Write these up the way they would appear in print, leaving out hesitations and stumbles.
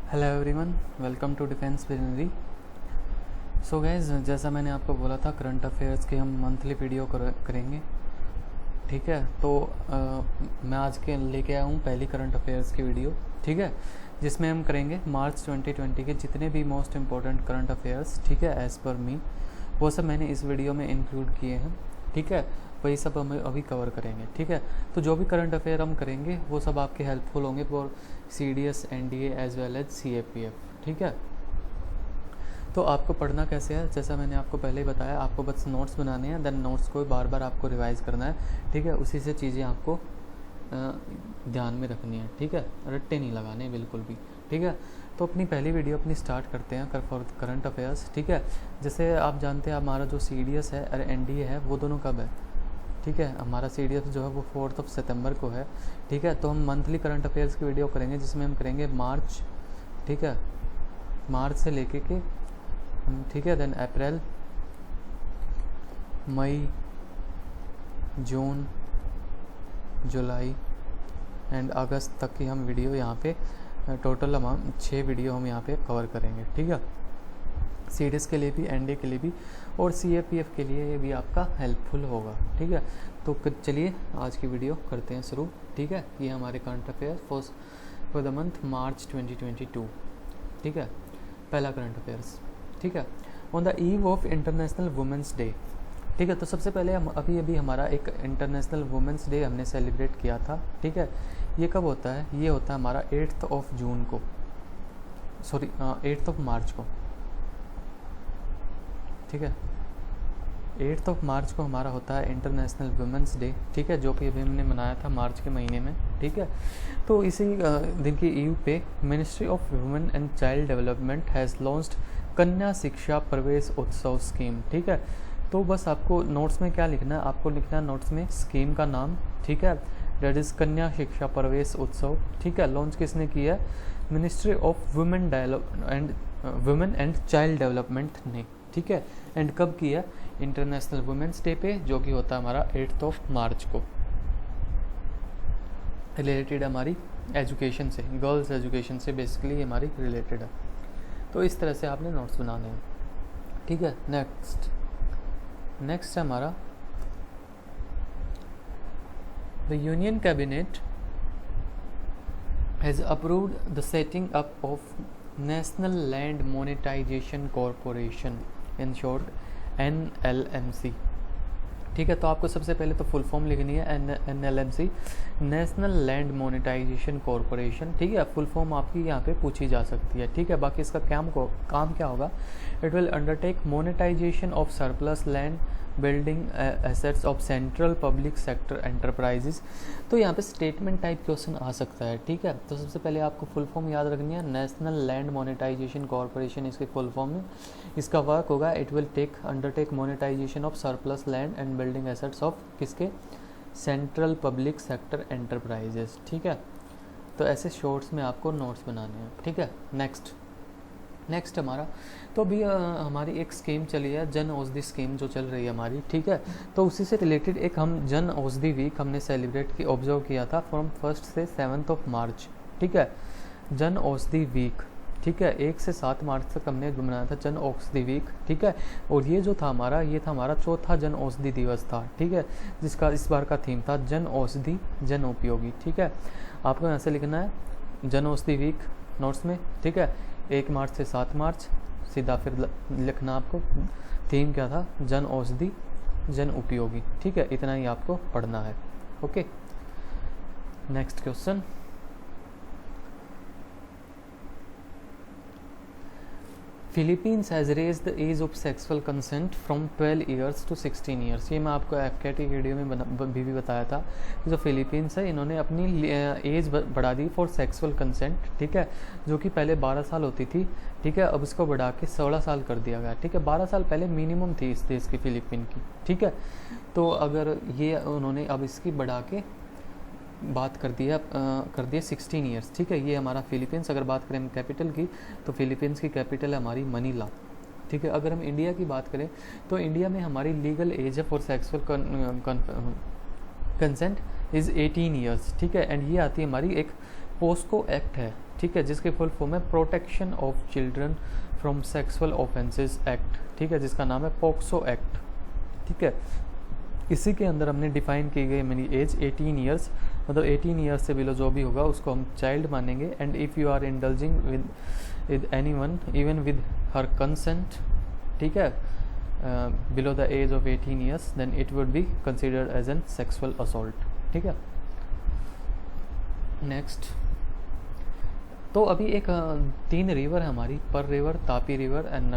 Hello everyone, welcome to Defence Visionary. So guys, जैसा मैंने आपको बोला था करंट अफेयर्स की हम मंथली वीडियो करेंगे। ठीक है, तो मैं आज के लेके आया हूँ पहली करंट अफेयर्स की वीडियो। ठीक है, जिसमें हम करेंगे मार्च 2020 के जितने भी मोस्ट इम्पोर्टेंट करंट अफेयर्स, ठीक है, एज़ पर मी, वो सब मैंने इस वीडियो में इंक्लूड किए हैं। ठीक है, वही सब हम अभी कवर करेंगे। ठीक है, तो जो भी करंट अफेयर हम करेंगे वो सब आपके हेल्पफुल होंगे for CDS, NDA as well as CAPF। ठीक है, तो आपको पढ़ना कैसे है, जैसा मैंने आपको पहले ही बताया, आपको बस नोट्स बनाने हैं, देन नोट्स को बार बार आपको रिवाइज करना है। ठीक है, उसी से चीज़ें आपको ध्यान में रखनी है। ठीक है, रट्टे नहीं लगाने बिल्कुल भी। ठीक है, तो अपनी पहली वीडियो अपनी स्टार्ट करते हैं फॉर करंट अफेयर्स। ठीक है, जैसे आप जानते हैं हमारा जो CDS है और NDA है वो दोनों कब है। ठीक है, हमारा CDS जो है वो 4 सितंबर को है। ठीक है, तो हम मंथली करंट अफेयर्स की वीडियो करेंगे जिसमें हम करेंगे मार्च। ठीक है, मार्च से लेके के ठीक है, then April, May, June, July and August तक की हम वीडियो यहाँ पे टोटल अमाउंट 6 वीडियो हम यहाँ पे कवर करेंगे। ठीक है, CDS के लिए भी, NDA के लिए भी और CAPF के लिए ये भी आपका हेल्पफुल होगा। ठीक है, तो चलिए आज की वीडियो करते हैं शुरू। ठीक है, ये हमारे current affair for the month March 2022। ठीक है, पहला करंट अफेयर्स। ठीक है, on the eve of international women's day. ठीक है, तो सबसे पहले हम अभी हमारा एक इंटरनेशनल वुमेंस डे हमने सेलिब्रेट किया था। ठीक है, ये कब होता है, ये होता है हमारा 8 जून को, सॉरी 8 मार्च को। ठीक है, 8 मार्च को हमारा होता है इंटरनेशनल वुमेंस डे। ठीक है, जो कि अभी हमने मनाया था मार्च के महीने में। ठीक है, तो इसी दिन की ईव पे ministry of women and child development has launched कन्या शिक्षा प्रवेश उत्सव स्कीम। ठीक है, तो बस आपको नोट्स में क्या लिखना है, आपको लिखना है नोट्स में स्कीम का नाम। ठीक है, डेट इज़ कन्या शिक्षा प्रवेश उत्सव। ठीक है, लॉन्च किसने किया है, ministry of women and child development ने। ठीक है, एंड कब किया, इंटरनेशनल वुमेंस डे पे, जो कि होता है हमारा 8 मार्च को। रिलेटेड हमारी एजुकेशन से, गर्ल्स एजुकेशन से बेसिकली हमारी रिलेटेड है। तो इस तरह से आपने नोट्स बनाने हैं। ठीक है, नेक्स्ट है हमारा the union cabinet has approved the setting up of national land monetisation corporation, in short NLMC। ठीक है, तो आपको सबसे पहले तो फुल फॉर्म लिखनी है NLMC, national land monetisation corporation. ठीक है, फुल फॉर्म आपकी यहाँ पे पूछी जा सकती है। ठीक है, बाकी इसका काम क्या होगा, it will undertake monetisation of surplus land building assets of central public sector enterprises. तो यहाँ पे स्टेटमेंट टाइप क्वेश्चन आ सकता है। ठीक है, तो सबसे पहले आपको फुल फॉर्म याद रखनी है, नेशनल लैंड मोनेटाइजेशन कॉरपोरेशन इसके फुल फॉर्म में। इसका वर्क होगा, it will undertake monetisation of surplus land and building assets of किसके, सेंट्रल पब्लिक सेक्टर एंटरप्राइजेस। ठीक है, तो ऐसे शॉर्ट्स में आपको नोट्स बनाने हैं। ठीक है, नेक्स्ट हमारा, तो अभी हमारी एक स्कीम चली है, जन औषधि स्कीम जो चल रही है हमारी। ठीक है, तो उसी से रिलेटेड एक हम जन औषधि वीक हमने सेलिब्रेट ऑब्जर्व किया था फ्रॉम 1 से 7 मार्च। ठीक है, जन औषधि वीक। ठीक है, 1 से 7 मार्च तक हमने मनाया था जन औषधि वीक। ठीक है, और ये जो था हमारा, ये था हमारा चौथा जन औषधि दिवस था। ठीक है, जिसका इस बार का थीम था जन औषधि जन उपयोगी। ठीक है, आपको यहाँ से लिखना है जन औषधि वीक नोट्स में। ठीक है, 1 मार्च से 7 मार्च, सीधा फिर लिखना आपको थीम क्या था, जन औषधि जन उपयोगी। ठीक है, इतना ही आपको पढ़ना है। Okay, next question, Philippines has raise the age of sexual consent from 12 years to 16 years. ये मैं आपको FCAT की वीडियो में भी बताया था कि जो फिलीपींस है इन्होंने अपनी एज बढ़ा दी फॉर सेक्सुअल कंसेंट। ठीक है, जो कि पहले 12 साल होती थी। ठीक है, अब इसको बढ़ा के 16 साल कर दिया गया। ठीक है, 12 साल पहले मिनिमम थी इस देश की, फिलीपीन की। ठीक है, तो अगर ये उन्होंने अब इसकी बढ़ा के बात कर दिया 16 ईयर्स। ठीक है, ये हमारा फिलीपींस। अगर बात करें कैपिटल की, तो फिलीपींस की कैपिटल है हमारी मनीला। ठीक है, अगर हम इंडिया की बात करें तो इंडिया में हमारी लीगल एज है for sexual consent is 18 years. ठीक है, एंड ये आती है हमारी एक पोस्को एक्ट है। ठीक है, जिसकी फुल फॉर्म है protection of children from sexual offences act, ठीक है, जिसका नाम है पोक्सो एक्ट, ठीक है। इसी के अंदर हमने डिफाइन की गई मेरी एज 18 ईयर्स, मतलब 18 ईयर्स से बिलो जो भी होगा उसको हम चाइल्ड मानेंगे। And if you are indulging with any one even with her consent, ठीक है, below the age of 18 years, then it would be considered as an sexual assault, ठीक है। नेक्स्ट, तो अभी एक 3 रिवर है हमारी, पर river, Tapi river and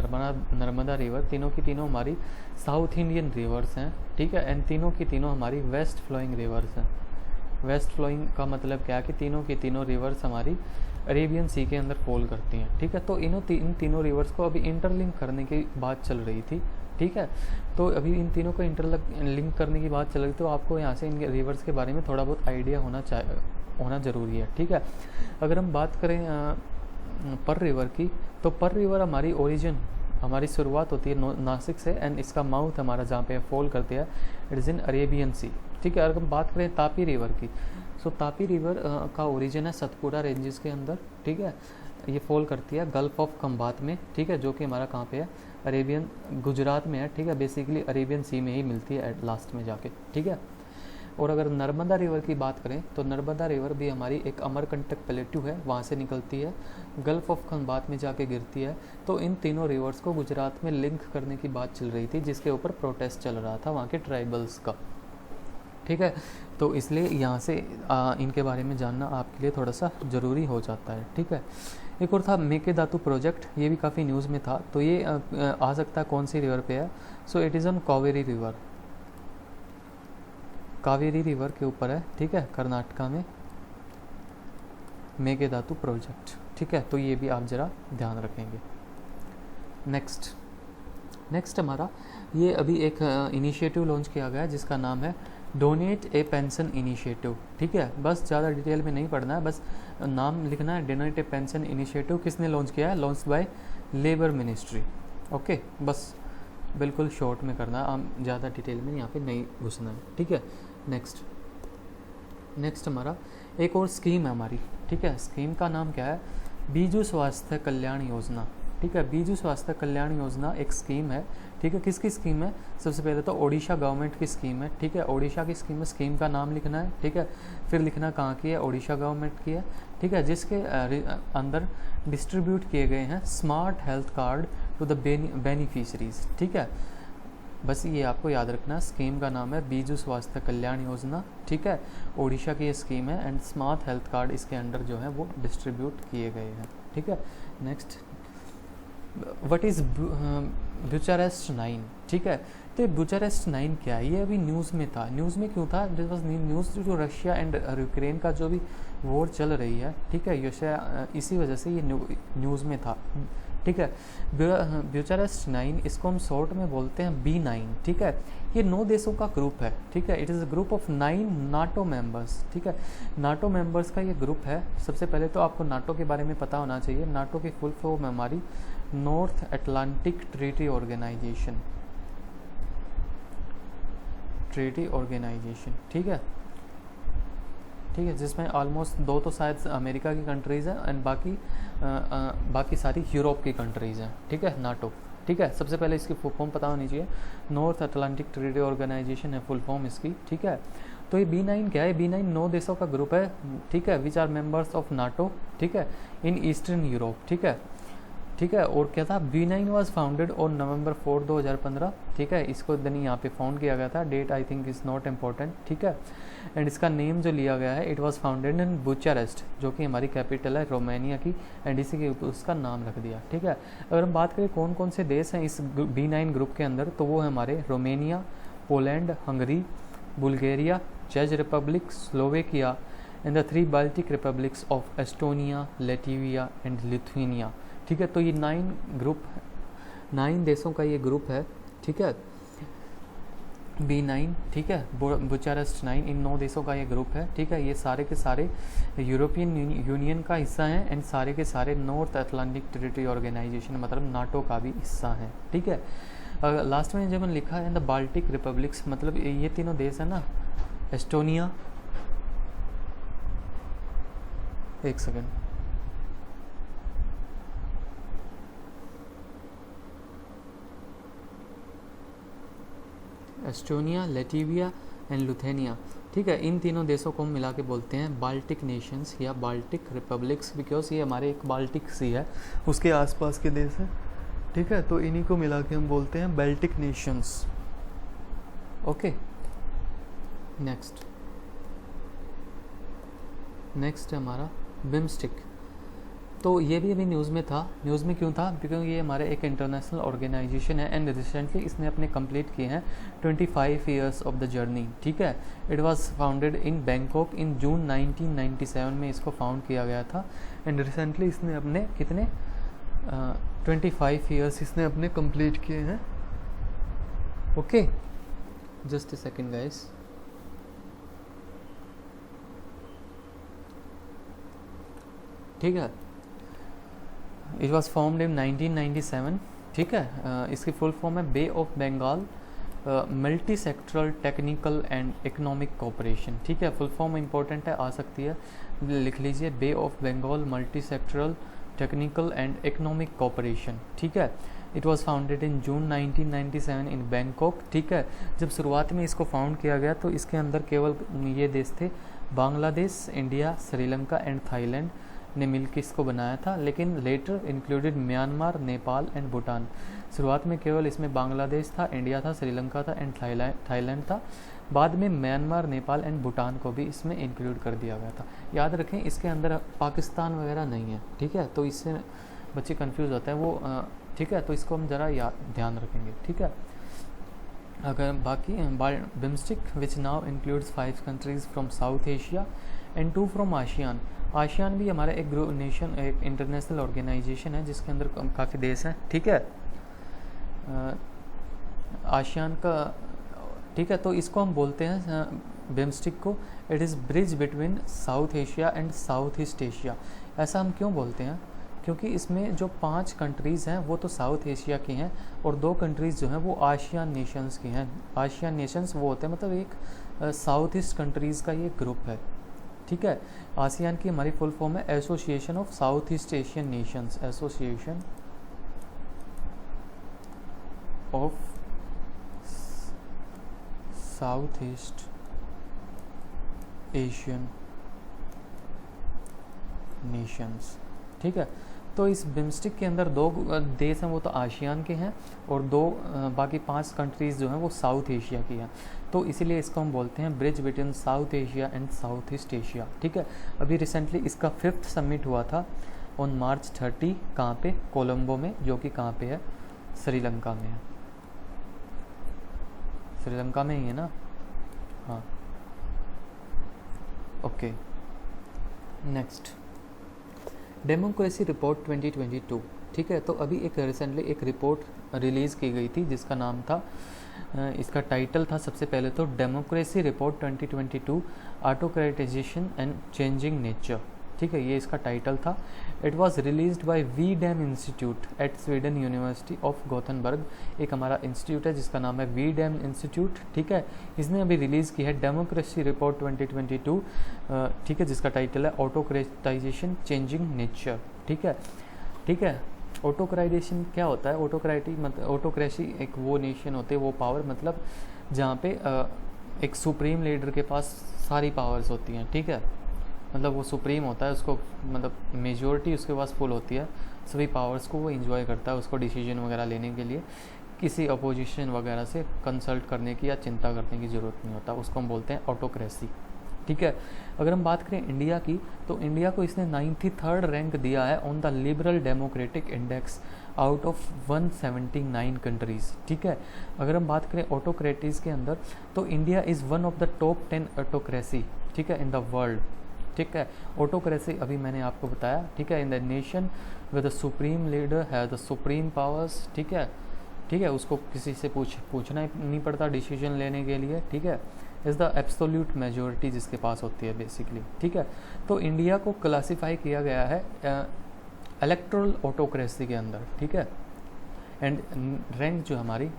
Narmada river, तीनों की तीनों हमारी साउथ इंडियन रिवर्स हैं, ठीक है। एंड तीनों की तीनों हमारी वेस्ट फ्लोइंग रिवर्स हैं। वेस्ट फ्लोइंग का मतलब क्या है कि तीनों की तीनों रिवर्स हमारी अरेबियन सी के अंदर फॉल करती हैं, ठीक है। तो इन तीनों रिवर्स को अभी इंटरलिंक करने की बात चल रही थी, ठीक है। तो अभी इन तीनों को इंटरलिंक करने की बात चल रही, तो आपको यहाँ से इन रिवर्स के बारे में थोड़ा बहुत आइडिया होना ज़रूरी है, ठीक है। अगर हम बात करें पर रिवर की, तो पर रिवर हमारी ओरिजिन, हमारी शुरुआत होती है नासिक से, एंड इसका माउथ हमारा जहाँ पे फॉल करती है it is in Arabian sea, ठीक है। अगर हम बात करें तापी रिवर की, सो तापी रिवर का ओरिजिन है सतपुड़ा रेंजेस के अंदर, ठीक है। ये फॉल करती है गल्फ ऑफ खंबात में, ठीक है, जो कि हमारा कहाँ पे है, अरेबियन, गुजरात में है, ठीक है। बेसिकली अरेबियन सी में ही मिलती है एट लास्ट में जाके, ठीक है। और अगर नर्मदा रिवर की बात करें, तो नर्मदा रिवर भी हमारी एक अमरकंटक प्लेट्यू है, वहाँ से निकलती है, गल्फ ऑफ खंबात में जाके गिरती है। तो इन तीनों रिवर्स को गुजरात में लिंक करने की बात चल रही थी, जिसके ऊपर प्रोटेस्ट चल रहा था वहाँ के ट्राइबल्स का, ठीक है। तो इसलिए यहाँ से इनके बारे में जानना आपके लिए थोड़ा सा ज़रूरी हो जाता है, ठीक है। एक और था मेकेदातु प्रोजेक्ट, ये भी काफ़ी न्यूज़ में था। तो ये आ सकता है कौन सी रिवर पे है, so it is on Kaveri river, Kaveri river के ऊपर है, ठीक है, कर्नाटका में मेकेदातु प्रोजेक्ट, ठीक है। तो ये भी आप ज़रा ध्यान रखेंगे। नेक्स्ट हमारा ये अभी एक इनिशिएटिव लॉन्च किया गया है, जिसका नाम है डोनेट ए पेंशन इनिशिएटिव, ठीक है। बस ज़्यादा डिटेल में नहीं पढ़ना है, बस नाम लिखना है, डोनेट ए पेंशन इनिशिएटिव। किसने लॉन्च किया है, launch by labour ministry, okay. बस बिल्कुल शॉर्ट में करना है, हम ज़्यादा डिटेल में यहाँ पे नहीं घुसना है, ठीक है। नेक्स्ट हमारा एक और स्कीम है हमारी, ठीक है। स्कीम का नाम क्या है, बीजू स्वास्थ्य कल्याण योजना, ठीक है। बीजू स्वास्थ्य कल्याण योजना एक स्कीम है, ठीक है। किसकी स्कीम है, सबसे पहले तो ओडिशा गवर्नमेंट की स्कीम है, ठीक है। ओडिशा की स्कीम है, स्कीम का नाम लिखना है, ठीक है। फिर लिखना कहाँ की है, ओडिशा गवर्नमेंट की है, ठीक है। जिसके अंदर डिस्ट्रीब्यूट किए गए हैं smart health card to the beneficiaries, ठीक है। बस ये आपको याद रखना, स्कीम का नाम है बीजू स्वास्थ्य कल्याण योजना, ठीक है। ओडिशा की ये स्कीम है एंड स्मार्ट हेल्थ कार्ड इसके अंडर जो है वो डिस्ट्रीब्यूट किए गए हैं, ठीक है। नेक्स्ट, व्हाट इज़ बुचारेस्ट 9, ठीक है। तो बुचारेस्ट 9 क्या है, ये अभी न्यूज़ में था। न्यूज़ में क्यों था, दिस वाज न्यूज़ जो रशिया एंड यूक्रेन का जो भी वॉर चल रही है, ठीक है, इसी वजह से ये न्यूज़ में था, ठीक है। बुचारेस्ट 9, इसको हम शॉर्ट में बोलते हैं B9, ठीक है। ये 9 देशों का ग्रुप है, ठीक है। It is a group of 9 NATO members, ठीक है। नाटो मेंबर्स का ये ग्रुप है। सबसे पहले तो आपको नाटो के बारे में पता होना चाहिए। नाटो की फुल फॉर्म है हमारी नॉर्थ अटलांटिक ट्रीटी ऑर्गेनाइजेशन, ठीक है, ठीक है। जिसमें ऑलमोस्ट 2 तो शायद अमेरिका की कंट्रीज़ हैं एंड बाकी सारी यूरोप की कंट्रीज़ हैं, ठीक है, नाटो, ठीक है। सबसे पहले इसकी फुल फॉर्म पता होनी चाहिए, नॉर्थ अटलांटिक ट्रीटी ऑर्गेनाइजेशन है फुल फॉर्म इसकी, ठीक है। तो ये B9 क्या है, B9 9 देशों का ग्रुप है, ठीक है, which are members of NATO, ठीक है, इन ईस्टर्न यूरोप, ठीक है, ठीक है। और क्या था, B9 was founded on November 4, 2015, ठीक है। इसको दिन यहाँ पे फाउंड किया गया था, date I think is not important, ठीक है। एंड इसका नेम जो लिया गया है, it was founded in Bucharest, जो कि हमारी कैपिटल है रोमानिया की, एंड इसी के ऊपर उसका नाम रख दिया, ठीक है। अगर हम बात करें कौन कौन से देश हैं इस B9 ग्रुप के अंदर, तो वो है हमारे रोमानिया, पोलैंड, हंगरी, बुल्गारिया, चेक Republic, Slovakia and the 3 Baltic republics of Estonia, Latvia and Lithuania, ठीक है। तो ये 9 देशों का ये ग्रुप है, ठीक है, B9, ठीक है। बुचारेस्ट 9, इन 9 देशों का ये ग्रुप है, ठीक है। ये सारे के सारे यूरोपियन यूनियन का हिस्सा हैं एंड सारे के सारे नॉर्थ अटलांटिक ट्रीटी ऑर्गेनाइजेशन मतलब नाटो का भी हिस्सा हैं, ठीक है। लास्ट में जब लिखा है द बाल्टिक रिपब्लिक्स, मतलब ये तीनों देश है ना, एस्टोनिया, एक सेकेंड, एस्टोनिया, लैटविया एंड लुथेनिया। ठीक है, इन तीनों देशों को हम मिला के बोलते हैं बाल्टिक नेशंस या बाल्टिक रिपब्लिक्स, बिकॉज ये हमारे एक बाल्टिक सी है उसके आसपास के देश हैं। ठीक है, तो इन्हीं को मिला के हम बोलते हैं बाल्टिक नेशंस। ओके, नेक्स्ट है हमारा बिम्स्टिक। तो ये भी अभी न्यूज़ में था। न्यूज़ में क्यों था? क्योंकि ये हमारे एक इंटरनेशनल ऑर्गेनाइजेशन है एंड रिसेंटली इसने अपने कंप्लीट किए हैं 25 ईयर्स ऑफ द जर्नी। ठीक है, it was founded in Bangkok in June 1997 में इसको फाउंड किया गया था एंड रिसेंटली इसने अपने कितने 25 ईयर्स इसने अपने कंप्लीट किए हैं। Okay, just a second guys. ठीक है, इट वॉज फॉर्म्ड इन 1997। ठीक है, इसकी फुल फॉर्म है bay of Bengal multi sectoral technical and economic cooperation. ठीक है, फुल फॉर्म इंपॉर्टेंट है, आ सकती है, लिख लीजिए bay of Bengal multi sectoral technical and economic cooperation. ठीक है, it was founded in June 1997 in Bangkok. ठीक है, जब शुरुआत में इसको फाउंड किया गया तो इसके अंदर केवल ये देश थे Bangladesh, India, Sri Lanka and Thailand ने मिलकर इसको बनाया था, लेकिन later included Myanmar, Nepal and Bhutan. शुरुआत में केवल इसमें बांग्लादेश था, इंडिया था, श्रीलंका था एंड थाईलैंड था। बाद में म्यांमार, नेपाल एंड भूटान को भी इसमें इंक्लूड कर दिया गया था। याद रखें, इसके अंदर पाकिस्तान वगैरह नहीं है। ठीक है, तो इससे बच्चे कंफ्यूज होते हैं वो। ठीक है, तो इसको हम ज़रा ध्यान रखेंगे। ठीक है, अगर बाकी BIMSTEC which now includes 5 countries from South Asia and 2 from ASEAN. ASEAN भी हमारा एक ग्रुप नेशन, एक इंटरनेशनल ऑर्गेनाइजेशन है जिसके अंदर काफ़ी देश हैं। ठीक है, आशियान का। ठीक है, तो इसको हम बोलते हैं बिम्स्टिक को, it is bridge between south Asia and south east Asia. ऐसा हम क्यों बोलते हैं? क्योंकि इसमें जो 5 कंट्रीज़ हैं वो तो साउथ एशिया की हैं और 2 कंट्रीज़ जो हैं वो आशियान नेशंस की हैं। आशियान नेशंस वो होते हैं, मतलब एक साउथ ईस्ट कंट्रीज़ का ये ग्रुप है। ठीक है, आसियान की हमारी फुल फॉर्म है association of south east Asian Nations, association of south east Asian Nations. ठीक है, तो इस बिम्स्टिक के अंदर 2 देश हैं वो तो आशियान के हैं और 2 बाकी 5 कंट्रीज़ जो हैं वो साउथ एशिया की हैं। तो इसीलिए इसको हम बोलते हैं bridge between south Asia and south east Asia. ठीक है, अभी रिसेंटली इसका 5th समिट हुआ था ऑन मार्च 30। कहाँ पे? कोलंबो में, जो कि कहाँ पे है? श्रीलंका में है। श्रीलंका में ही है ना? हाँ, ओके। Next, democracy report 2022। ठीक है, तो अभी एक रिसेंटली एक रिपोर्ट रिलीज़ की गई थी जिसका नाम था, इसका टाइटल था सबसे पहले तो democracy report 2022 autocratization and changing nature. ठीक है, ये इसका टाइटल था। It was released by V Dem institute at Sweden university of Gothenburg. एक हमारा इंस्टीट्यूट है जिसका नाम है वी डैम इंस्टीट्यूट। ठीक है, इसने अभी रिलीज़ की है डेमोक्रेसी रिपोर्ट 2022। ठीक है, जिसका टाइटल है ऑटोक्रेटाइजेशन चेंजिंग नेचर। ठीक है, ठीक है। ऑटोक्राइजेशन क्या होता है? ऑटोक्रेसी एक वो नेशन होते हैं, वो पावर, मतलब जहाँ पे एक सुप्रीम लीडर के पास सारी पावर्स होती हैं। ठीक है, मतलब वो सुप्रीम होता है, उसको मतलब मेजॉरिटी उसके पास फुल होती है, सभी पावर्स को वो एंजॉय करता है। उसको डिसीजन वगैरह लेने के लिए किसी अपोजिशन वगैरह से कंसल्ट करने की या चिंता करने की ज़रूरत नहीं होता, उसको हम बोलते हैं ऑटोक्रेसी। ठीक है, अगर हम बात करें इंडिया की, तो इंडिया को इसने 93rd रैंक दिया है on the liberal democratic index out of 179 countries. ठीक है, अगर हम बात करें ऑटोक्रेसीज के अंदर, तो India is one of the top 10 autocracy, ठीक है, इन द वर्ल्ड। ठीक है, ऑटोक्रेसी अभी मैंने आपको बताया। ठीक है, in the nation with the supreme leader has the supreme powers. ठीक है, ठीक है, उसको किसी से पूछना ही नहीं पड़ता डिसीजन लेने के लिए। ठीक है, इज़ द एब्सोल्यूट मेजॉरिटी जिसके पास होती है बेसिकली। ठीक है, तो इंडिया को क्लासीफाई किया गया है इलेक्ट्रल ऑटोक्रेसी के अंदर। ठीक है, एंड रैंक जो हमारी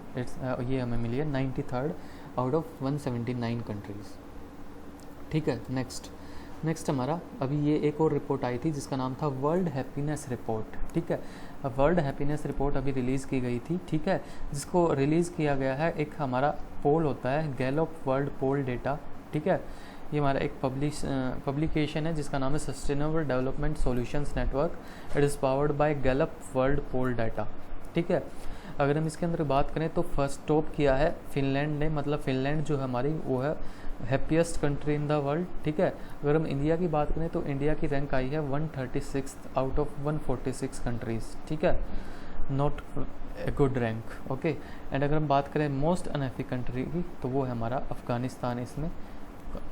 ये हमें मिली है 93rd आउट ऑफ 179 कंट्रीज़। ठीक है, नेक्स्ट, नेक्स्ट हमारा अभी ये एक और रिपोर्ट आई थी जिसका नाम था वर्ल्ड हैप्पीनेस रिपोर्ट, ठीक है। वर्ल्ड हैप्पीनेस रिपोर्ट अभी रिलीज़ की गई थी, ठीक है, जिसको रिलीज़ किया गया है एक हमारा पोल होता है गैलप वर्ल्ड पोल डेटा, ठीक है। ये हमारा एक पब्लिकेशन है जिसका नाम है sustainable development solutions network, it is powered by Gallup world poll data, ठीक है। अगर हम इसके अंदर बात करें तो फर्स्ट टॉप किया है फिनलैंड ने, मतलब फिनलैंड जो है हमारी वो है happiest country in the world, ठीक है। अगर हम इंडिया की बात करें तो इंडिया की रैंक आई है 136 आउट ऑफ 146 कंट्रीज़, ठीक है, not a good rank, okay. And अगर हम बात करें मोस्ट अनहैप्पी कंट्री की तो वो है हमारा अफ़गानिस्तान, इसमें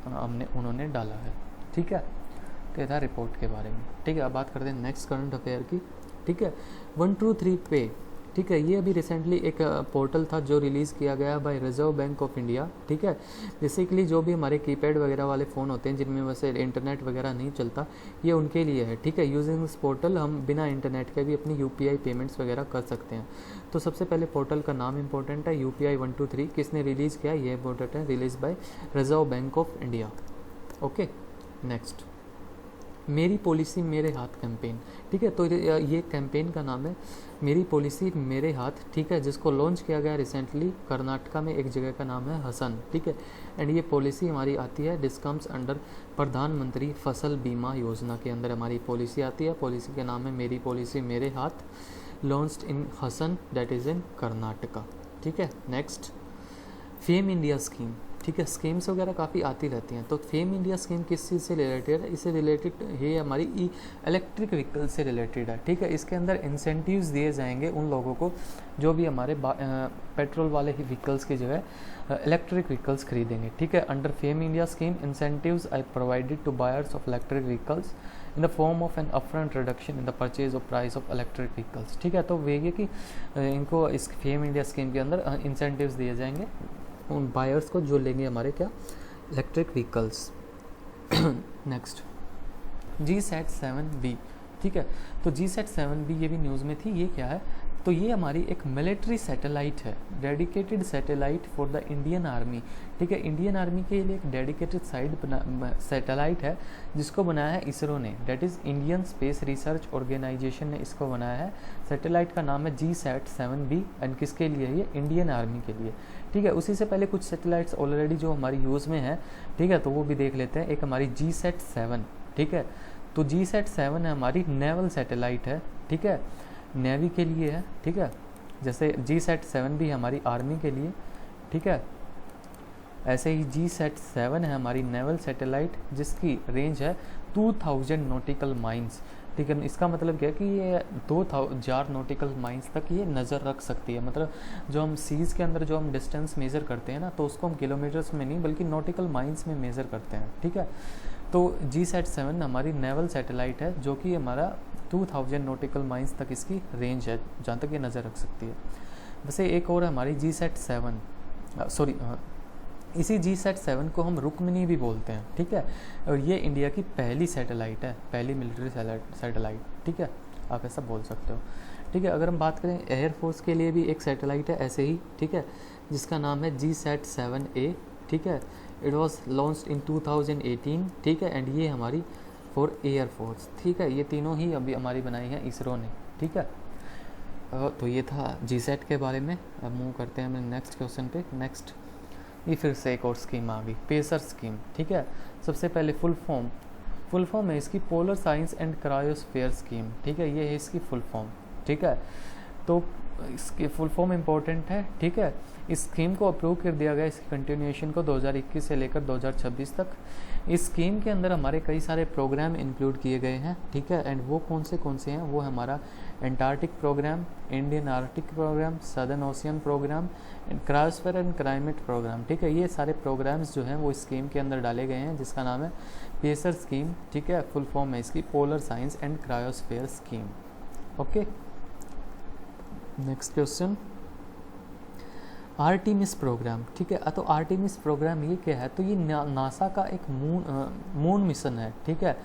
उन्होंने डाला है, ठीक है। तो ये था रिपोर्ट के बारे में, ठीक है। अब बात करते हैं नेक्स्ट करंट अफेयर की, ठीक है। 123 पे, ठीक है, ये अभी रिसेंटली एक पोर्टल था जो रिलीज़ किया गया by Reserve Bank of India, ठीक है। बेसिकली जो भी हमारे कीपैड वगैरह वाले फ़ोन होते हैं जिनमें वैसे इंटरनेट वगैरह नहीं चलता, ये उनके लिए है, ठीक है। यूजिंग दिस पोर्टल हम बिना इंटरनेट के भी अपनी यूपीआई पेमेंट्स वगैरह कर सकते हैं। तो सबसे पहले पोर्टल का नाम इंपॉर्टेंट है, UPI 123, किसने रिलीज़ किया ये इंपॉर्टेंट है, release by Reserve Bank of India, okay. Next मेरी पॉलिसी मेरे हाथ कैंपेन, ठीक है। तो ये कैंपेन का नाम है मेरी पॉलिसी मेरे हाथ, ठीक है, जिसको लॉन्च किया गया रिसेंटली कर्नाटका में, एक जगह का नाम है हसन, ठीक है। एंड ये पॉलिसी हमारी आती है डिस्कम्स अंडर प्रधानमंत्री फसल बीमा योजना के अंदर हमारी पॉलिसी आती है। पॉलिसी का नाम है मेरी पॉलिसी मेरे हाथ, launched in Hassan, that is in Karnataka, ठीक है। नेक्स्ट फेम इंडिया स्कीम, ठीक है। स्कीम्स वगैरह काफ़ी आती रहती हैं, तो फेम इंडिया स्कीम किस चीज़ से रिलेटेड है, इससे रिलेटेड ये हमारी इलेक्ट्रिक व्हीकल से रिलेटेड है, ठीक है। इसके अंदर इंसेंटिव्स दिए जाएंगे उन लोगों को जो भी हमारे पेट्रोल वाले ही व्हीकल्स की जगह इलेक्ट्रिक व्हीकल्स खरीदेंगे, ठीक है। Under FAME India scheme incentives are provided to buyers of electric vehicles in the form of an upfront reduction in the purchase of price of electric vehicles, ठीक है। तो वे ये कि इनको इस फेम इंडिया स्कीम के अंदर इंसेंटिव्स दिए जाएंगे उन बायर्स को जो लेंगे हमारे क्या इलेक्ट्रिक व्हीकल्स। नेक्स्ट GSAT-7B, ठीक है। तो GSAT-7B ये भी न्यूज़ में थी, ये क्या है, तो ये हमारी एक मिलिट्री सैटेलाइट है, dedicated satellite for the Indian army, ठीक है। इंडियन आर्मी के लिए एक डेडिकेटेड सैटेलाइट है जिसको बनाया है इसरो ने, that is Indian Space Research Organisation ने इसको बनाया है। सैटेलाइट का नाम है GSAT-7B एंड किसके लिए ये इंडियन आर्मी के लिए, ठीक है। उसी से पहले कुछ सैटेलाइट्स ऑलरेडी जो हमारी यूज़ में है, ठीक है, तो वो भी देख लेते हैं। एक हमारी GSAT-7, ठीक है। तो GSAT-7 है हमारी नेवल सैटेलाइट है, ठीक है, नेवी के लिए है, ठीक है। जैसे GSAT-7 भी हमारी आर्मी के लिए, ठीक है, ऐसे ही GSAT-7 है हमारी नेवल सैटेलाइट जिसकी रेंज है 2000 नॉटिकल माइल्स, ठीक है। इसका मतलब क्या है कि ये 2000 नॉटिकल माइल्स तक ये नज़र रख सकती है, मतलब जो हम सीज़ के अंदर जो हम डिस्टेंस मेज़र करते हैं ना, तो उसको हम किलोमीटर्स में नहीं बल्कि नॉटिकल माइल्स में मेज़र करते हैं, ठीक है। तो GSAT-7 हमारी नेवल सैटेलाइट है जो कि हमारा 2000 नॉटिकल माइल्स तक इसकी रेंज है जहाँ तक ये नज़र रख सकती है। वैसे एक और हमारी GSAT-7 सॉरी इसी GSAT-7 को हम रुक्मिनी भी बोलते हैं, ठीक है। और ये इंडिया की पहली सैटेलाइट है, पहली मिलिट्री सैटेलाइट, ठीक है, आप ऐसा बोल सकते हो, ठीक है। अगर हम बात करें एयरफोर्स के लिए भी एक सैटेलाइट है ऐसे ही, ठीक है, जिसका नाम है GSAT-7A, ठीक है। इट वॉज लॉन्च्ड इन 2018, ठीक है। एंड ये हमारी फॉर एयरफोर्स, ठीक है। ये तीनों ही अभी हमारी बनाई है इसरो ने, ठीक है। तो ये था GSAT के बारे में। अब मूव करते हैं हम नेक्स्ट क्वेश्चन पे। नेक्स्ट ये फिर से एक और स्कीम आ गई, पेसर स्कीम, ठीक है। सबसे पहले फुल फॉर्म है इसकी polar science and cryosphere scheme, ठीक है, ये है इसकी फुल फॉर्म, ठीक है। तो इसकी फुल फॉर्म इम्पोर्टेंट है, ठीक है। इस स्कीम को अप्रूव कर दिया गया, इसकी कंटिन्यूएशन को 2021 से लेकर 2026 तक। इस स्कीम के अंदर हमारे कई सारे प्रोग्राम इंक्लूड किए गए हैं, ठीक है। एंड वो कौन से हैं, वो हमारा Antarctic programme, Indian Arctic programme, Southern Ocean programme, cryosphere and climate programme, ठीक है। ये सारे प्रोग्राम्स जो हैं वो स्कीम के अंदर डाले गए हैं जिसका नाम है पेसर स्कीम, ठीक है। फुल फॉर्म है इसकी polar science and cryosphere scheme, okay. Next question Artemis programme, ठीक है। तो आर्टेमिस प्रोग्राम ये क्या है, तो ये नासा का एक मून मिशन है, ठीक है।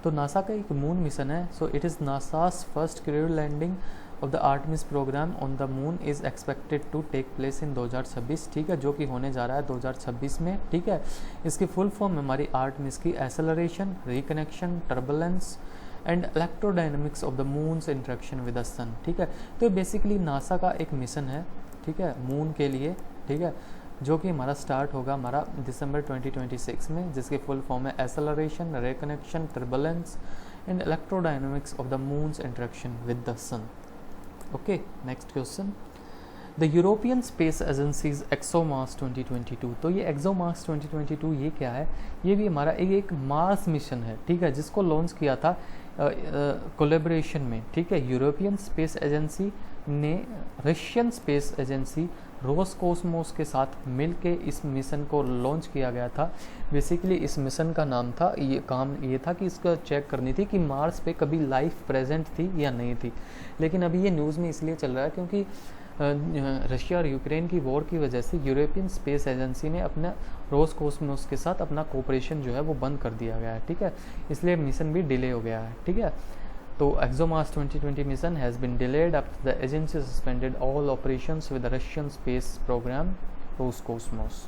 तो नासा का एक मून मिशन है, so it is NASA's first crewed landing of the Artemis programme on the moon is expected to take place in 2026, ठीक है, जो कि होने जा रहा है 2026 में, ठीक है। इसकी फुल फॉर्म हमारी आर्टेमिस की acceleration, reconnection, turbulence and electrodynamics of the moon's interaction with the sun, ठीक है। तो बेसिकली नासा का एक मिशन है, ठीक है, मून के लिए, ठीक है, जो कि हमारा स्टार्ट होगा हमारा दिसंबर 2026 में, जिसकी फुल फॉर्म है acceleration, reconnection, turbulence and electrodynamics of the moon's interaction with the sun. Okay, next question, the European Space Agency's ExoMars 2022। तो ये एक्सोमार्स 2022 ये क्या है? ये भी हमारा एक मार्स मिशन है, ठीक है, जिसको लॉन्च किया था कोलेब्रेशन में, ठीक है। यूरोपियन स्पेस एजेंसी ने रशियन स्पेस एजेंसी रोसकोसमोस के साथ मिलके इस मिशन को लॉन्च किया गया था। बेसिकली इस मिशन का नाम था, ये था कि इसका चेक करनी थी कि मार्स पे कभी लाइफ प्रेजेंट थी या नहीं थी। लेकिन अभी ये न्यूज़ में इसलिए चल रहा है क्योंकि रशिया और यूक्रेन की वॉर की वजह से यूरोपियन स्पेस एजेंसी ने अपना रोसकोसमोस के साथ अपना कोऑपरेशन जो है वो बंद कर दिया गया है, ठीक है, इसलिए मिशन भी डिले हो गया है, ठीक है। तो ExoMars 2020 mission has been delayed after the agency suspended all operations with the Russian space program Roscosmos।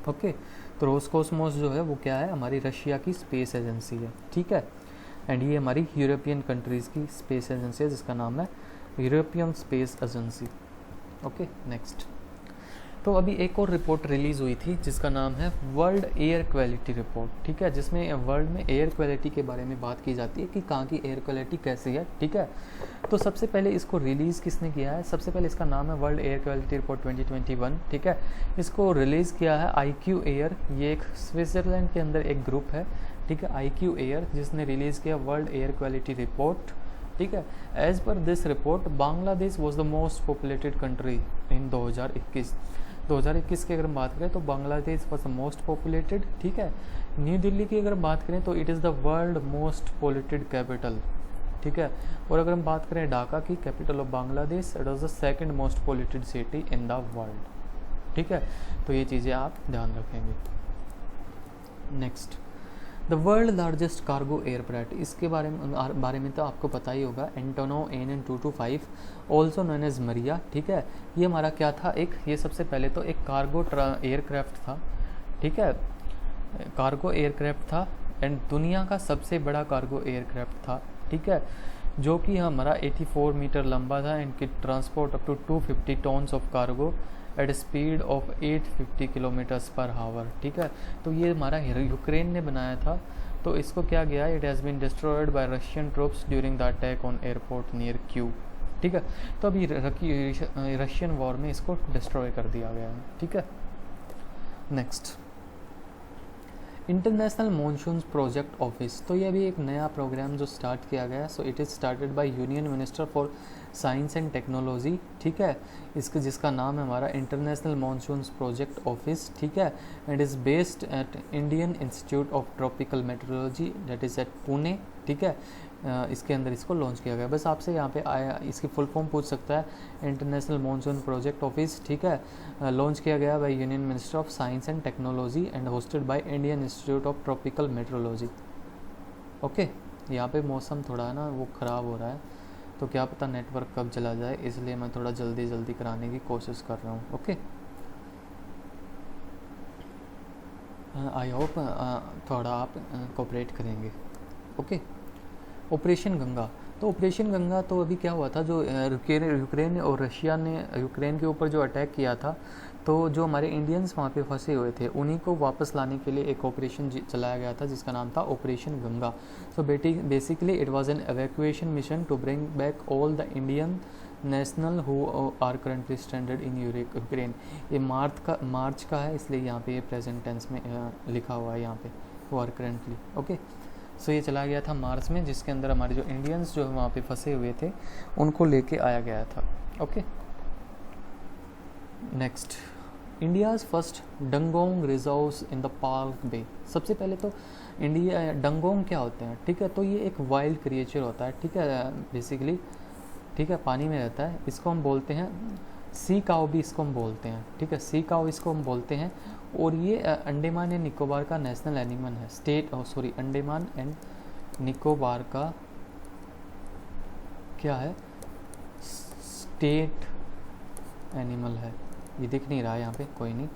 Okay, तो रोसकोसमोस जो है वो क्या है? हमारी रशिया की स्पेस एजेंसी है, ठीक है, एंड ये हमारी यूरोपियन कंट्रीज़ की स्पेस एजेंसी है जिसका नाम है European space agency. Okay, next, तो अभी एक और रिपोर्ट रिलीज़ हुई थी जिसका नाम है वर्ल्ड एयर क्वालिटी रिपोर्ट, ठीक है, जिसमें वर्ल्ड में एयर क्वालिटी के बारे में बात की जाती है कि कहाँ की एयर क्वालिटी कैसी है, ठीक है। तो सबसे पहले इसको रिलीज़ किसने किया है? सबसे पहले इसका नाम है वर्ल्ड एयर क्वालिटी रिपोर्ट 2021, ठीक है। इसको रिलीज़ किया है IQ एयर, ये एक स्विट्ज़रलैंड के अंदर एक ग्रुप है, ठीक है, IQ एयर, जिसने रिलीज़ किया वर्ल्ड एयर क्वालिटी रिपोर्ट, ठीक है। As per this report Bangladesh was the most populated country in 2021 की अगर हम बात करें तो Bangladesh was the most populated, ठीक है। न्यू दिल्ली की अगर बात करें तो it is the world most polluted capital, ठीक है। और अगर हम बात करें ढाका की, capital of Bangladesh, it was the second most polluted city in the world, ठीक है। तो ये चीज़ें आप ध्यान रखेंगे। Next, the world largest cargo aircraft, इसके बारे में तो आपको पता ही होगा, एंटोनो AN225 ऑल्सो नोन एज मरिया, ठीक है। ये हमारा क्या था? ये सबसे पहले तो एक कार्गो एयरक्राफ्ट था, ठीक है, कार्गो एयरक्राफ्ट था एंड दुनिया का सबसे बड़ा कार्गो एयरक्राफ्ट था, ठीक है, जो कि हमारा 84 मीटर लंबा था and can transport up to 250 tons of cargo at speed of 850 kilometres per hour, ठीक है। तो ये हमारा यूक्रेन ने बनाया था। तो इसको क्या गया? It has been destroyed by Russian troops during the attack on airport near Kyiv, ठीक है। तो अभी रशियन वॉर में इसको डिस्ट्रॉय कर दिया गया है, ठीक है। Next, international monsoon project office, तो ये भी एक नया प्रोग्राम जो स्टार्ट किया गया है। So it is started by union minister for science and technology, ठीक है, जिसका नाम है हमारा इंटरनेशनल मॉनसून प्रोजेक्ट ऑफिस, ठीक है, and is based at Indian Institute of Tropical Meteorology that is at Pune, ठीक है। इसके अंदर इसको लॉन्च किया गया। बस आपसे यहाँ पे आया इसकी फुल फॉर्म पूछ सकता है, इंटरनेशनल मॉनसून प्रोजेक्ट ऑफिस, ठीक है, लॉन्च किया गया by union minister of science and technology and hosted by Indian Institute of Tropical metrology. Okay, यहाँ पे मौसम थोड़ा है ना वो ख़राब हो रहा है, तो क्या पता नेटवर्क कब चला जाए, इसलिए मैं थोड़ा जल्दी कराने की कोशिश कर रहा हूँ। ओके, आई होप थोड़ा आप कोऑपरेट करेंगे। ओके, ऑपरेशन गंगा, तो ऑपरेशन गंगा तो अभी क्या हुआ था, जो यूक्रेन और रशिया ने यूक्रेन के ऊपर जो अटैक किया था, तो जो हमारे इंडियंस वहाँ पे फंसे हुए थे उन्हीं को वापस लाने के लिए एक ऑपरेशन चलाया गया था जिसका नाम था operation Ganga. So basically it was an evacuation mission to bring back all the Indian national who are currently stranded in Ukraine. ये मार्च का है, इसलिए यहाँ पे ये प्रेजेंट टेंस में लिखा हुआ है यहाँ पे, हु आर करंटली। ओके, सो ये चला गया था मार्च में, जिसके अंदर हमारे जो इंडियंस जो वहाँ पे फंसे हुए थे उनको लेके आया गया था। Okay, next, India's first dugong reserves in the Palk bay. सबसे पहले तो इंडिया, डंगोंग क्या होते हैं, ठीक है, तो ये एक वाइल्ड क्रिएचर होता है, ठीक है, बेसिकली, ठीक है, पानी में रहता है। इसको हम बोलते हैं सी काऊ भी इसको हम बोलते हैं, ठीक है, सी काऊ इसको हम बोलते हैं। और ये अंडमान एंड निकोबार का नेशनल एनिमल है, अंडमान एंड निकोबार का क्या है, स्टेट एनिमल है। ये दिख नहीं रहा है यहाँ पे, कोई नहीं।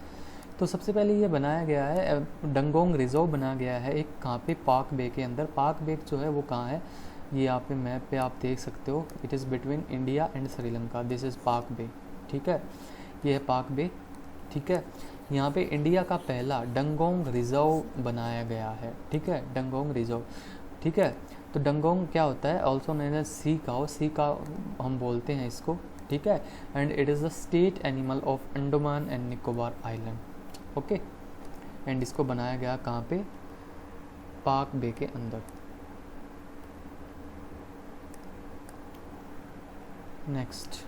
तो सबसे पहले ये बनाया गया है, डंगोंग रिजर्व बनाया गया है एक, कहाँ पे, पाक बे के अंदर। पाक बे जो है वो कहाँ है, ये यहाँ पे मैप पे आप देख सकते हो, it is between India and Sri Lanka, this is पाक बे, ठीक है, ये है पाक बे, ठीक है। यहाँ पे इंडिया का पहला डंगोंग रिजर्व बनाया गया है, ठीक है, डंगोंग रिजर्व, ठीक है। तो डंगोंग क्या होता है, also known as sea cow हम बोलते हैं इसको, ठीक है। And it is the state animal of Andaman and Nicobar island, okay. And इसको बनाया गया कहाँ पे, पाक बे के अंदर। Next,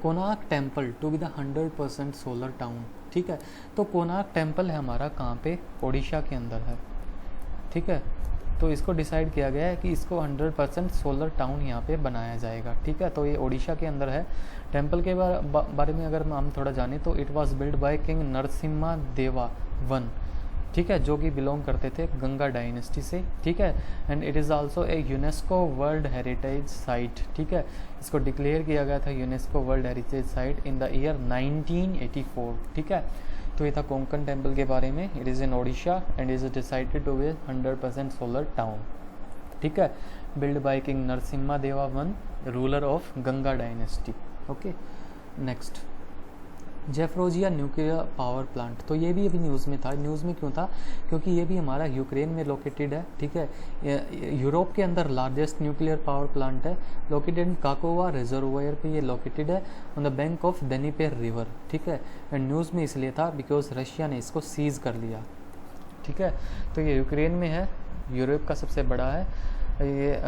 Konark temple to be the 100% solar town, ठीक है। तो कोणार्क टेम्पल है हमारा कहाँ पे, उड़ीसा के अंदर है, ठीक है। तो इसको डिसाइड किया गया है कि इसको 100% सोलर टाउन यहाँ पे बनाया जाएगा, ठीक है। तो ये उड़ीसा के अंदर है। टेम्पल के बारे में अगर हम थोड़ा जानें तो it was build by king Narasimha Deva one, ठीक है, जो कि बिलोंग करते थे गंगा डायनेस्टी से, ठीक है। And it is also a UNESCO world heritage site, ठीक है। इसको डिक्लेयर किया गया था UNESCO world heritage site in the year 1984, ठीक है। तो ये था कोंकण टेम्पल के बारे में। It is in Odisha and is decided to be 100% solar town, ठीक है, build by king Narasimha Deva one, ruler of Ganga dynasty, okay. Next, Zaporizhzhia nuclear power plant, तो ये भी अभी न्यूज़ में था। न्यूज़ में क्यों था, क्योंकि ये भी हमारा यूक्रेन में लोकेटेड है, ठीक है। यूरोप के अंदर लार्जेस्ट न्यूक्लियर पावर प्लांट है, लोकेटेड इन काकोवा रिजर्वायर पे ये लोकेटेड है on the bank of Dnieper river, ठीक है। एंड न्यूज़ में इसलिए था बिकॉज रशिया ने इसको सीज कर लिया, ठीक है। तो ये यूक्रेन में है, यूरोप का सबसे बड़ा है। ये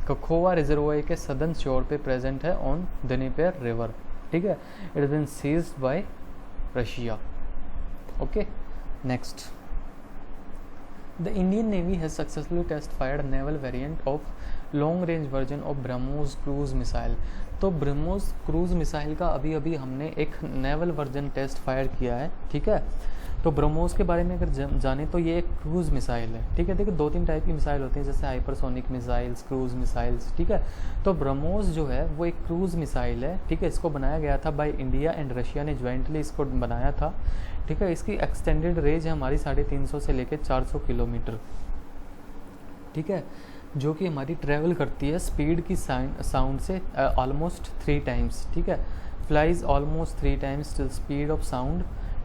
काकोवा रिजर्वायर के सदर्न शोर पे प्रेजेंट है ऑन डेनिपेर रिवर, ठीक है। It is been seized by Russia, okay. Next, the Indian Navy has successfully test fired naval variant of long range version of BrahMos cruise missile. तो ब्रह्मोस क्रूज मिसाइल का अभी अभी हमने एक नेवल वर्जन टेस्ट फायर किया है, ठीक है। तो ब्रह्मोस के बारे में अगर जाने तो ये एक क्रूज मिसाइल है, ठीक है। देखिए 2-3 टाइप की मिसाइल होती हैं, जैसे हाइपरसोनिक मिसाइल्स, क्रूज मिसाइल्स, ठीक है। तो ब्रह्मोस जो है वो एक क्रूज मिसाइल है, ठीक है। इसको बनाया गया था बाय इंडिया एंड रशिया ने ज्वाइंटली इसको बनाया था, ठीक है। इसकी एक्सटेंडेड रेंज है हमारी 350 से लेकर 400 किलोमीटर, ठीक है, जो कि हमारी ट्रैवल करती है स्पीड की साउंड से ऑलमोस्ट 3 टाइम्स, ठीक है। Flies almost 3 times till speed of sound,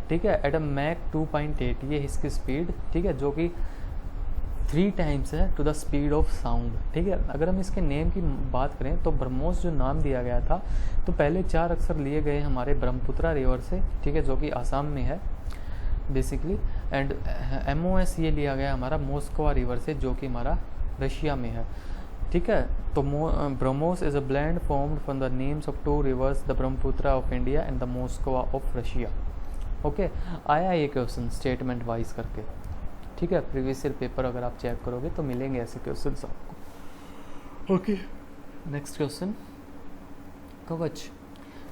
ठीक है, एट अ मैक 2.8, ये इसकी स्पीड, ठीक है, जो कि 3 टाइम्स है to the speed of sound, ठीक है। अगर हम इसके नेम की बात करें तो ब्रह्मोस जो नाम दिया गया था, तो पहले 4 अक्षर लिए गए हमारे ब्रह्मपुत्रा रिवर से, ठीक है, जो कि आसाम में है बेसिकली। एंड MOS ये लिया गया हमारा मोस्कोवा रिवर से, जो कि हमारा रशिया में है, ठीक है। तो BrahMos is a blend formed from the names of 2 rivers, the Brahmaputra of India and the Moskva of Russia, okay. आया ये क्वेश्चन स्टेटमेंट वाइज करके, ठीक है। प्रीवियस ईयर पेपर अगर आप चेक करोगे तो मिलेंगे ऐसे क्वेश्चन आपको, ओके। नेक्स्ट क्वेश्चन, कवच।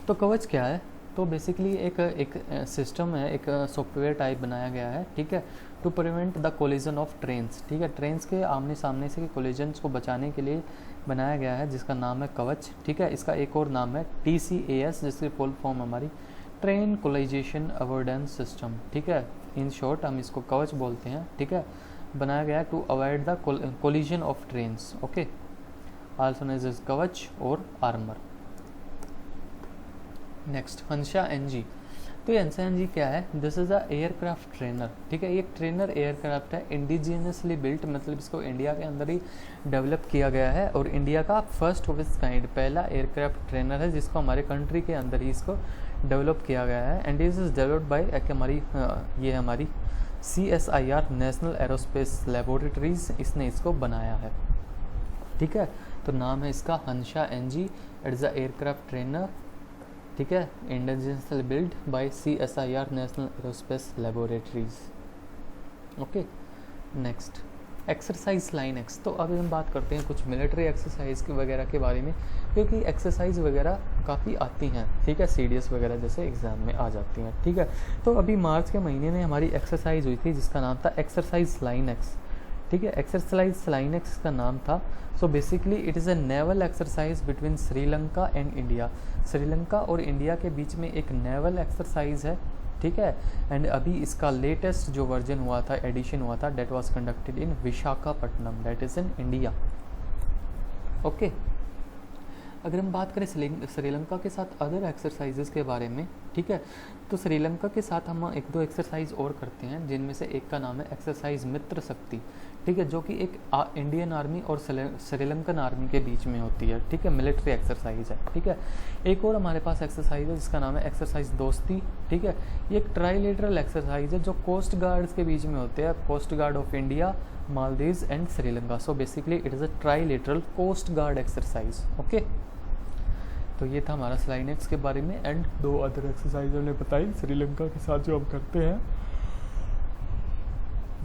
तो कवच क्या है, तो बेसिकली एक सिस्टम है, एक सॉफ्टवेयर टाइप बनाया गया है, ठीक है, to prevent the collision of trains, ठीक है। ट्रेन्स के आमने सामने से कोलिजन्स को बचाने के लिए बनाया गया है, जिसका नाम है कवच, ठीक है। इसका एक और नाम है TCAS, जिसकी फुल फॉर्म हमारी ट्रेन कोलाइजेशन अवॉइडेंस सिस्टम, ठीक है। इन शॉर्ट हम इसको कवच बोलते हैं, ठीक है। बनाया गया है to avoid the collision of trains, okay, also known as Kavach और आर्मर। नेक्स्ट, हंसा NG। तो ये हंसा NG क्या है, this is a aircraft trainer, ठीक है। ये एक ट्रेनर एयरक्राफ्ट है, इंडिजिनियसली बिल्ट, मतलब इसको इंडिया के अंदर ही डेवलप किया गया है, और इंडिया का फर्स्ट ऑफ इट्स काइंड पहला एयरक्राफ्ट ट्रेनर है, जिसको हमारे कंट्री के अंदर ही इसको डेवलप किया गया है। And this is developed by ये हमारी CSIR नेशनल एरोस्पेस लेबोरेटरीज, इसने इसको बनाया है, ठीक है। तो नाम है इसका हंसा NG। It is a aircraft trainer, ठीक है, indigenously build by CSIR national aerospace laboratories, okay. Next, exercise line X। तो अभी हम बात करते हैं कुछ मिलिट्री एक्सरसाइज वगैरह के बारे में, क्योंकि एक्सरसाइज वगैरह काफ़ी आती हैं, ठीक है, CDS वगैरह जैसे एग्ज़ाम में आ जाती हैं, ठीक है। तो अभी मार्च के महीने में हमारी एक्सरसाइज हुई थी, जिसका नाम था एक्सरसाइज लाइन X, ठीक है। एक्सरसाइज स्लाइनेक्स का नाम था। सो basically it is a naval exercise between Sri Lanka and India. Sri Lanka और इंडिया के बीच में एक नेवल एक्सरसाइज है, ठीक है। एंड अभी इसका लेटेस्ट जो वर्जन हुआ था, एडिशन हुआ था, that was conducted in Visakhapatnam, that is in India. Okay, अगर हम बात करें श्रीलंका के साथ अदर एक्सरसाइजेस के बारे में, ठीक है, तो श्रीलंका के साथ हम एक दो एक्सरसाइज और करते हैं, जिनमें से एक का नाम है एक्सरसाइज मित्र शक्ति, ठीक है, जो कि एक इंडियन आर्मी और श्रीलंकन आर्मी के बीच में होती है, ठीक है, मिलिट्री एक्सरसाइज है, ठीक है। एक और हमारे पास एक्सरसाइज है जिसका नाम है एक्सरसाइज दोस्ती, ठीक है। ये एक ट्राइलेटरल एक्सरसाइज है जो कोस्ट गार्ड्स के बीच में होते हैं, coast guard of India, Maldives and Sri Lanka. So basically it is a trilateral coast guard exercise. Okay, तो ये था हमारा स्लाइनेक्स के बारे में। एंड दो अदर एक्सरसाइज हमने बताई श्रीलंका के साथ जो हम करते हैं,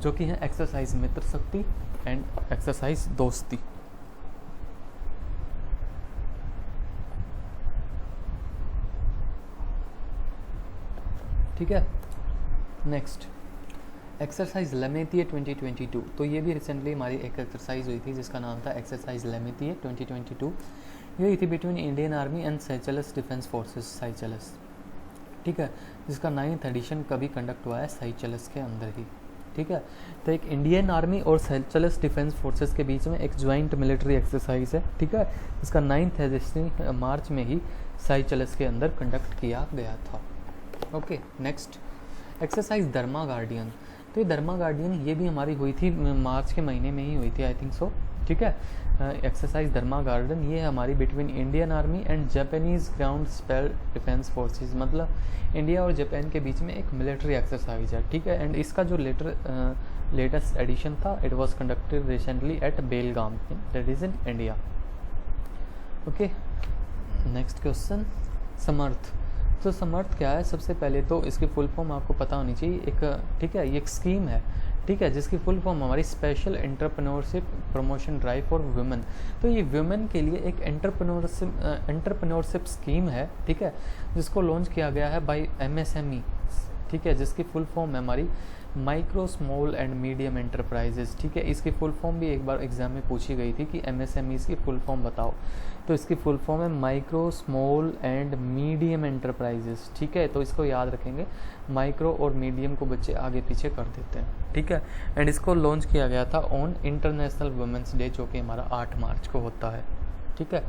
जो कि है एक्सरसाइज मित्र शक्ति एंड एक्सरसाइज दोस्ती। ठीक है, नेक्स्ट एक्सरसाइज लेमेतिए 2022। तो ये भी रिसेंटली हमारी एक एक्सरसाइज हुई थी जिसका नाम था एक्सरसाइज लेमेतिए 2022। ये हुई थी between Indian army and Seychelles defence forces, Seychelles, ठीक है, जिसका 9th एडिशन कभी कंडक्ट हुआ है साइचेलस के अंदर ही, ठीक है। तो एक इंडियन आर्मी और साइचेलस डिफेंस फोर्सेस के बीच में एक ज्वाइंट मिलिट्री एक्सरसाइज है, ठीक है, जिसका 9th एडिशन मार्च में ही साइचेलस के अंदर कंडक्ट किया गया था। ओके, नेक्स्ट एक्सरसाइज धर्मा गार्डियन। तो ये धर्मा गार्डियन ये भी हमारी हुई थी मार्च के महीने में ही हुई थी, आई थिंक सो, ठीक है। एक्सरसाइज धर्मा गार्डन ये हमारी between Indian army and Japanese ground spell defence forces, मतलब इंडिया और जापान के बीच में एक मिलिट्री एक्सरसाइज है, ठीक है। एंड इसका जो लेटेस्ट एडिशन था, it was conducted recently at Belgaum, that is in India. Okay, next question, Samarth. तो समर्थ क्या है? सबसे पहले तो इसकी फुल फॉर्म आपको पता होनी चाहिए, एक, ठीक है, ये एक स्कीम है, ठीक है, जिसकी फुल फॉर्म हमारी special entrepreneurship promotion drive for women. तो ये वुमेन के लिए एक एंटरप्रेन्योरशिप स्कीम है, ठीक है, जिसको लॉन्च किया गया है बाय MSME, ठीक है, जिसकी फुल फॉर्म है हमारी micro small and medium enterprises, ठीक है। इसकी फुल फॉर्म भी एक बार एग्जाम में पूछी गई थी कि MSMEs की फुल फॉर्म बताओ, तो इसकी फुल फॉर्म है micro small and medium enterprises, ठीक है। तो इसको याद रखेंगे, माइक्रो और मीडियम को बच्चे आगे पीछे कर देते हैं, ठीक है। एंड इसको लॉन्च किया गया था ऑन इंटरनेशनल वुमेंस डे, जो कि हमारा 8 मार्च को होता है, ठीक है,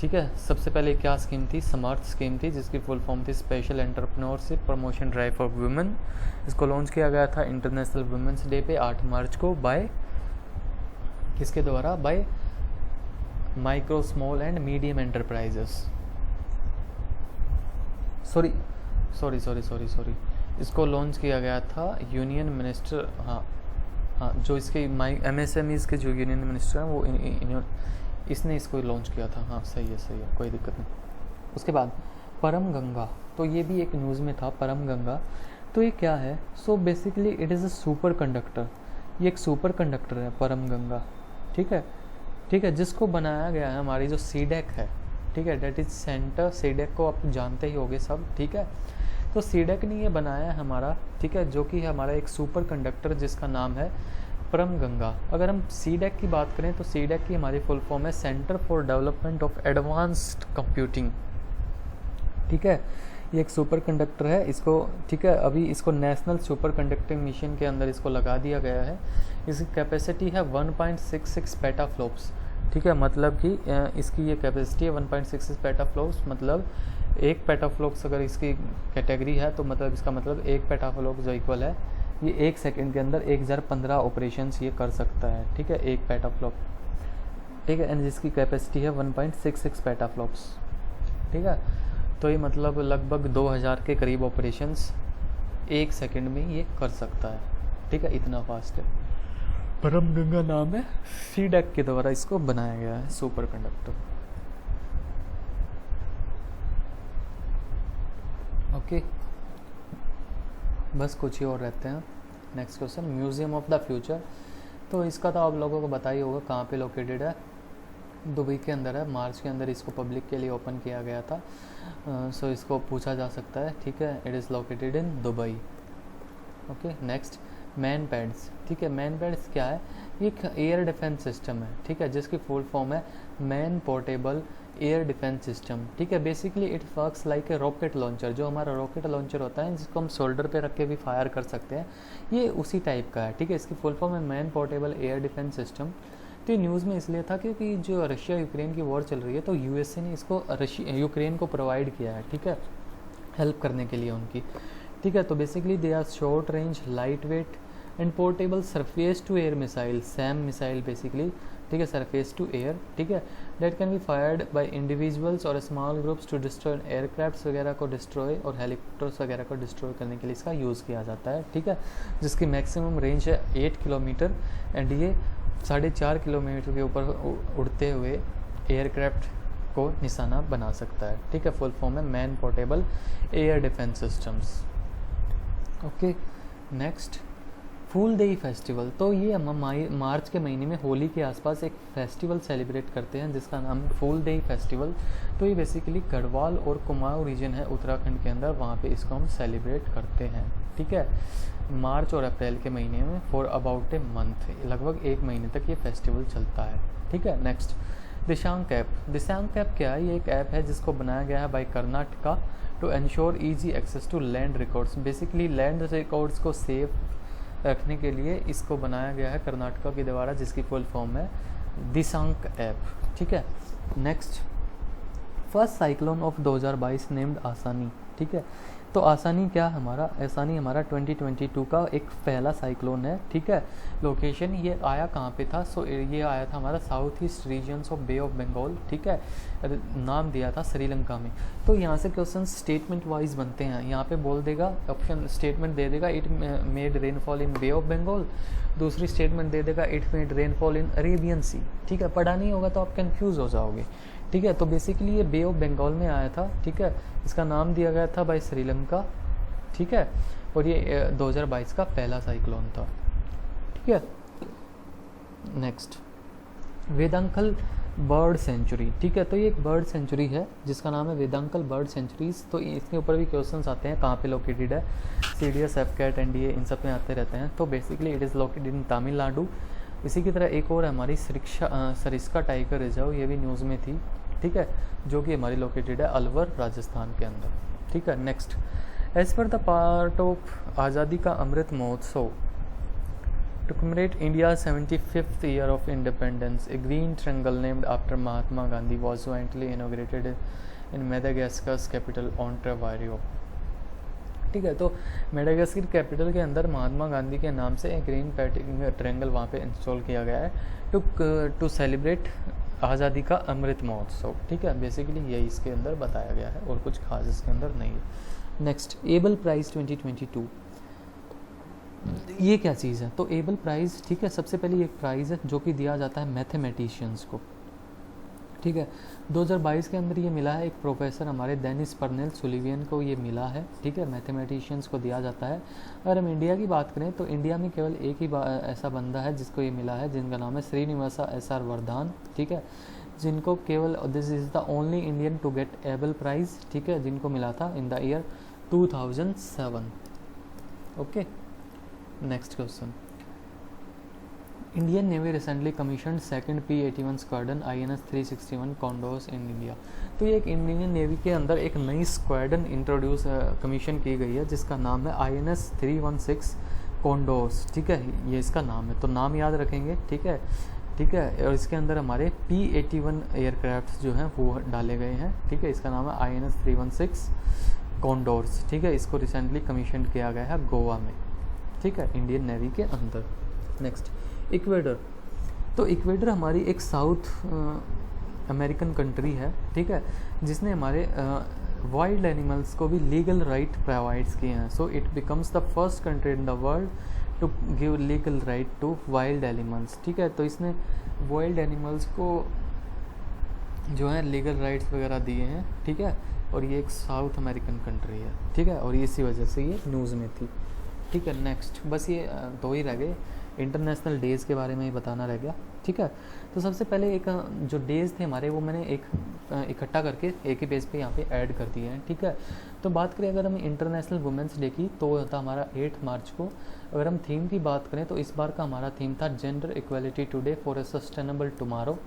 ठीक है। सबसे पहले क्या स्कीम थी? समर्थ स्कीम थी, जिसकी फुल फॉर्म थी special entrepreneurship promotion drive for women. इसको लॉन्च किया गया था इंटरनेशनल वुमेंस डे पे 8 मार्च को, बाय किसके द्वारा? Bye micro small and medium enterprises, sorry, इसको लॉन्च किया गया था यूनियन मिनिस्टर, हाँ, जो इसके MSMEs के जो यूनियन मिनिस्टर हैं वो इसने इसको लॉन्च किया था, हाँ, सही है, कोई दिक्कत नहीं। उसके बाद परम गंगा, तो ये भी एक न्यूज़ में था, परम गंगा। तो ये क्या है? सो basically it is a super conductor, ये एक सुपर कंडक्टर है परम गंगा, ठीक है, जिसको बनाया गया है हमारी जो सीडेक है, ठीक है, डेट इज सेंटर। सीडेक को आप जानते ही होंगे सब, ठीक है। तो सीडेक ने ये बनाया है हमारा, ठीक है, जो कि है हमारा एक सुपर कंडक्टर जिसका नाम है परम गंगा। अगर हम सीडेक की बात करें तो सीडेक की हमारी फुल फॉर्म है centre for development of advanced computing, ठीक है। ये एक सुपर कंडक्टर है, इसको, ठीक है, अभी इसको नेशनल सुपर कंडक्टिंग मिशन के अंदर इसको लगा दिया गया है। इसकी कैपेसिटी है 1.66 पेटाफ्लॉप्स, ठीक है, मतलब कि इसकी ये कैपेसिटी है 1.66 पेटाफ्लॉप्स, मतलब 1 पेटाफ्लॉप्स अगर इसकी कैटेगरी है तो मतलब इसका मतलब 1 पेटाफ्लॉप जो इक्वल है ये 1 सेकंड के अंदर 1015 ऑपरेशंस ये कर सकता है, ठीक है, 1 पेटाफ्लॉप, ठीक है, एंड जिसकी कैपेसिटी है 1.66 पेटाफ्लॉप्स, ठीक है। तो ये मतलब लगभग 2000 के करीब ऑपरेशंस 1 सेकंड में ये कर सकता है, ठीक है, इतना फास्ट है। परम गंगा नाम है, सीडेक के द्वारा इसको बनाया गया है सुपर कंडक्टर। ओके, बस कुछ ही और रहते हैं। Next question, museum of the future. तो इसका तो आप लोगों को पता ही होगा कहाँ पे लोकेटेड है, दुबई के अंदर है। मार्च के अंदर इसको पब्लिक के लिए ओपन किया गया था, सो इसको पूछा जा सकता है, ठीक है। It is located in Dubai. Okay, next man pads, ठीक है। मैन पैड्स क्या है? ये एक एयर डिफेंस सिस्टम है, ठीक है, जिसकी फुल फॉर्म है man portable air defence system, ठीक है। Basically it works like a rocket launcher, जो हमारा रॉकेट लॉन्चर होता है जिसको हम शोल्डर पे रख के भी फायर कर सकते हैं, ये उसी टाइप का है, ठीक है। इसकी फुल फॉर्म है man portable air defence system. तो ये न्यूज़ में इसलिए था क्योंकि जो रशिया यूक्रेन की वॉर चल रही है, तो यूएसए ने इसको यूक्रेन को प्रोवाइड किया है, ठीक है, हेल्प करने के लिए उनकी, ठीक है। तो basically they are short range, light weight and portable surface to air missile, SAM missile basically, ठीक है, सरफेस टू एयर, ठीक है, that can be fired by individuals और small groups to destroy aircrafts वगैरह को डिस्ट्रॉय और helicopters वगैरह को डिस्ट्रॉय करने के लिए इसका यूज़ किया जाता है, ठीक है, जिसकी मैक्सिमम रेंज है 8 किलोमीटर एंड ये 4.5 किलोमीटर के ऊपर उड़ते हुए एयरक्राफ्ट को निशाना बना सकता है, ठीक है। फुल फॉर्म है man portable air defence systems. Okay, next Phool Dei festival. तो ये हम मार्च के महीने में होली के आसपास एक फेस्टिवल सेलिब्रेट करते हैं जिसका नाम है फूल देई फेस्टिवल। तो ये बेसिकली गढ़वाल और कुमाऊं रीजन है उत्तराखंड के अंदर, वहाँ पे इसको हम सेलिब्रेट करते हैं, ठीक है, मार्च और अप्रैल के महीने में फॉर अबाउट ए मंथ, लगभग 1 महीने तक ये फेस्टिवल चलता है, ठीक है। Next Dishank app. Dishank app क्या है? ये एक ऐप है जिसको बनाया गया है by Karnataka to ensure easy access to land records. Basically land records को सेव रखने के लिए इसको बनाया गया है कर्नाटका के द्वारा, जिसकी फुल फॉर्म है दिशांक ऐप, ठीक है। Next first cyclone of 2022 named आसानी, ठीक है। तो आसानी क्या हमारा? आसानी हमारा 2022 का एक पहला साइक्लोन है, ठीक है। लोकेशन ये आया कहाँ पे था? सो ये आया था हमारा south east regions of bay of Bengal, ठीक है, नाम दिया था श्रीलंका में। तो यहाँ से क्वेश्चन स्टेटमेंट वाइज बनते हैं, यहाँ पे बोल देगा, ऑप्शन स्टेटमेंट दे देगा it made rainfall in bay of Bengal, दूसरी स्टेटमेंट दे देगा it made rainfall in Arabian sea, ठीक है। पढ़ा नहीं होगा तो आप कंफ्यूज हो जाओगे, ठीक है। तो बेसिकली ये बे ऑफ बंगाल में आया था, ठीक है, इसका नाम दिया गया था बाय श्रीलंका, ठीक है, और ये 2022 का पहला साइक्लोन था, ठीक है। नेक्स्ट वेदांकल बर्ड सेंचुरी, ठीक है। तो ये एक बर्ड सेंचुरी है जिसका नाम है वेदांकल बर्ड सेंचुरीज। तो इसके ऊपर भी क्वेश्चंस आते हैं, कहाँ पे लोकेटेड है, CDS, FCAT, NDA, इन सब में आते रहते हैं। तो basically it is located in Tamil Nadu. इसी की तरह एक और हमारी सरिस्का टाइगर रिजर्व, ये भी न्यूज़ में थी, ठीक है, जो कि हमारी लोकेटेड है अलवर राजस्थान के अंदर, ठीक है। Next as per the part of Azadi ka Amrit Mahotsav to commemorate India's 75th year of independence, a green triangle named after Mahatma Gandhi was jointly inaugurated in Madagascar's capital Antananarivo, ठीक है। तो मेडागास्कर कैपिटल के अंदर महात्मा गांधी के नाम से एक ग्रीन ट्रायंगल वहाँ पे इंस्टॉल किया गया है टू सेलिब्रेट आज़ादी का अमृत महोत्सव, ठीक है। बेसिकली यही इसके अंदर बताया गया है और कुछ खास इसके अंदर नहीं है। नेक्स्ट एबल प्राइज़ 2022, ये क्या चीज़ है? तो एबल प्राइज़, ठीक है, सबसे पहले एक प्राइज़ है जो कि दिया जाता है मैथमेटिशियंस को, ठीक है। 2022 के अंदर ये मिला है एक प्रोफेसर हमारे डेनिस पर्नेल सुलिवियन को ये मिला है, ठीक है, मैथमेटिशियंस को दिया जाता है। अगर हम इंडिया की बात करें तो इंडिया में केवल एक ही ऐसा बंदा है जिसको ये मिला है, जिनका नाम है श्रीनिवासा SR वर्धन, ठीक है, जिनको केवल this is the only Indian to get able prize, ठीक है, जिनको मिला था in the year 2007। Okay, next question Indian navy recently commission second P-81 squadron INS 361 condors in India. तो ये एक इंडियन नेवी के अंदर एक नई स्क्वाड्रन इंट्रोड्यूस कमीशन की गई है जिसका नाम है INS 316 कॉन्डोर्स, ठीक है, ये इसका नाम है। तो नाम याद रखेंगे, ठीक है, ठीक है। और इसके अंदर हमारे P-81 एयरक्राफ्ट जो हैं वो डाले गए हैं, ठीक है। इसका नाम है INS 316 कॉन्डोर्स, ठीक है। इसको रिसेंटली कमीशन किया गया है गोवा में, ठीक है, इंडियन नेवी के अंदर। Next Ecuador. तो इक्वेडर हमारी एक साउथ अमेरिकन कंट्री है, ठीक है, जिसने हमारे वाइल्ड एनिमल्स को भी लीगल राइट प्रोवाइड्स किए हैं। So it becomes the first country in the world to give legal right to wild animals, ठीक है। तो इसने वाइल्ड एनिमल्स को जो है लीगल राइट्स वगैरह दिए हैं, ठीक है, और ये एक साउथ अमेरिकन कंट्री है, ठीक है, और इसी वजह से ये न्यूज़ में थी, ठीक है। नेक्स्ट बस ये 2 ही रह गए, इंटरनेशनल डेज़ के बारे में ही बताना रह गया, ठीक है। तो सबसे पहले एक जो डेज़ थे हमारे वो मैंने एक इकट्ठा करके एक ही पेज पे यहाँ पे ऐड कर दिए हैं, ठीक है। तो बात करें अगर हम इंटरनेशनल वुमेंस डे की, तो था हमारा 8 मार्च को। अगर हम थीम की बात करें तो इस बार का हमारा थीम था gender equality today for a sustainable tomorrow.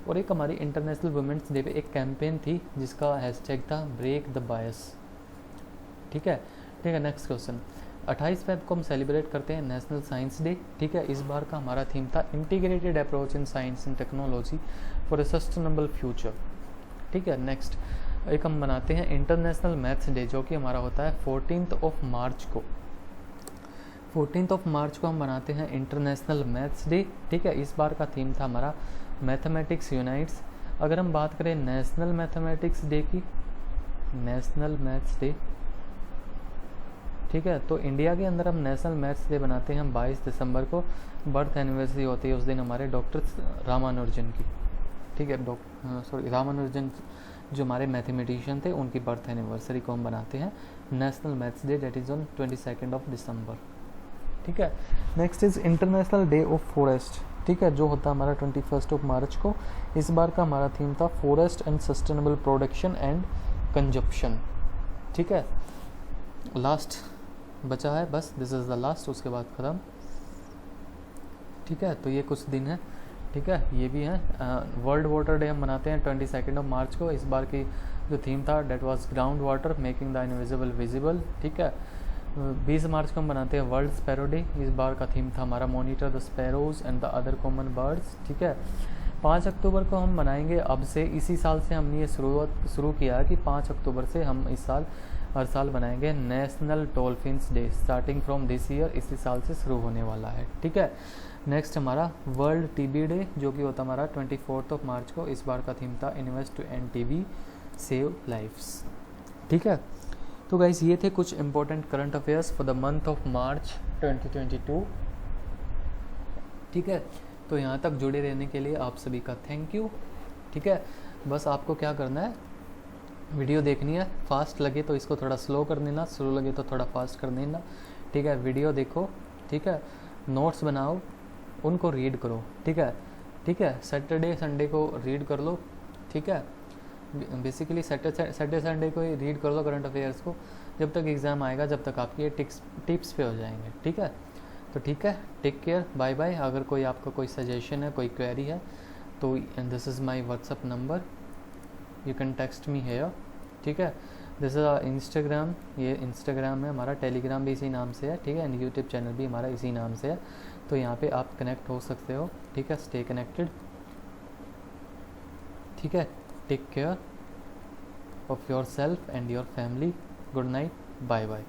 और एक हमारी इंटरनेशनल वुमेंस डे पे एक कैंपेन थी जिसका हैशटैग था ब्रेक द बायस, ठीक है। नेक्स्ट क्वेश्चन, 28 फेब को हम सेलिब्रेट करते हैं नेशनल साइंस डे, ठीक है। इस बार का हमारा थीम था integrated approach in science and technology for a sustainable future, ठीक है। नेक्स्ट एक हम मनाते हैं इंटरनेशनल मैथ्स डे, जो कि हमारा होता है 14 मार्च को। 14 मार्च को हम मनाते हैं इंटरनेशनल मैथ्स डे, ठीक है। इस बार का थीम था हमारा मैथमेटिक्स यूनाइट्स। अगर हम बात करें नेशनल मैथमेटिक्स डे की, नेशनल मैथ्स डे, ठीक है, तो इंडिया के अंदर हम नेशनल मैथ्स डे बनाते हैं हम 22 दिसंबर को। बर्थ एनिवर्सरी होती है उस दिन हमारे डॉक्टर रामानुजन की, ठीक है। रामानुजन जो हमारे मैथमेटिशियन थे, उनकी बर्थ एनिवर्सरी को हम बनाते हैं national maths day, that is on 22 दिसंबर, ठीक है। Next is international day of forest, ठीक है, जो होता है हमारा 21 मार्च को। इस बार का हमारा थीम था forest and sustainable production and consumption, ठीक है। लास्ट बचा है बस, दिस इज़ द लास्ट, उसके बाद ख़त्म, ठीक है। तो ये कुछ दिन है, ठीक है, ये भी है। वर्ल्ड वाटर डे हम मनाते हैं 22 मार्च को। इस बार की जो थीम था that was ground water making the invisible visible, ठीक है। 20 मार्च को हम मनाते हैं वर्ल्ड स्पैरो डे। इस बार का थीम था हमारा monitor the sparrows and the other common birds, ठीक है। 5 अक्टूबर को हम मनाएंगे अब से, इसी साल से हमने ये शुरू किया है कि 5 अक्टूबर से हम इस साल हर साल बनाएंगे national dolphins day, starting from this year, इसी साल से शुरू होने वाला है, ठीक है। नेक्स्ट हमारा वर्ल्ड टीबी डे, जो कि होता हमारा 24 मार्च को। इस बार का थीम था invest to end TB save lives, ठीक है। तो गाइस ये थे कुछ important current affairs for the month of March 2022, ठीक है। तो यहाँ तक जुड़े रहने के लिए आप सभी का थैंक यू, ठीक है। बस आपको क्या करना है, वीडियो देखनी है, फास्ट लगे तो इसको थोड़ा स्लो कर देना, स्लो लगे तो थोड़ा फास्ट कर देना, ठीक है। वीडियो देखो, ठीक है, नोट्स बनाओ, उनको रीड करो, ठीक है, ठीक है। सैटरडे संडे को रीड कर लो, ठीक है। बेसिकली सैटरडे संडे को ही रीड कर लो करंट अफेयर्स को, जब तक एग्ज़ाम आएगा जब तक आपके ये टिप्स पे हो जाएंगे, ठीक है। तो ठीक है, टेक केयर, बाय बाय। अगर कोई आपका कोई सजेशन है, कोई क्वेरी है, तो this is my WhatsApp number, you can text me here, ठीक है। दिस इज़ इंस्टाग्राम, ये इंस्टाग्राम है हमारा, टेलीग्राम भी इसी नाम से है, ठीक है, एंड यूट्यूब चैनल भी हमारा इसी नाम से है। तो यहाँ पे आप कनेक्ट हो सकते हो, ठीक है। स्टे कनेक्टेड, ठीक है। Take care of yourself and your family. Good night, bye bye.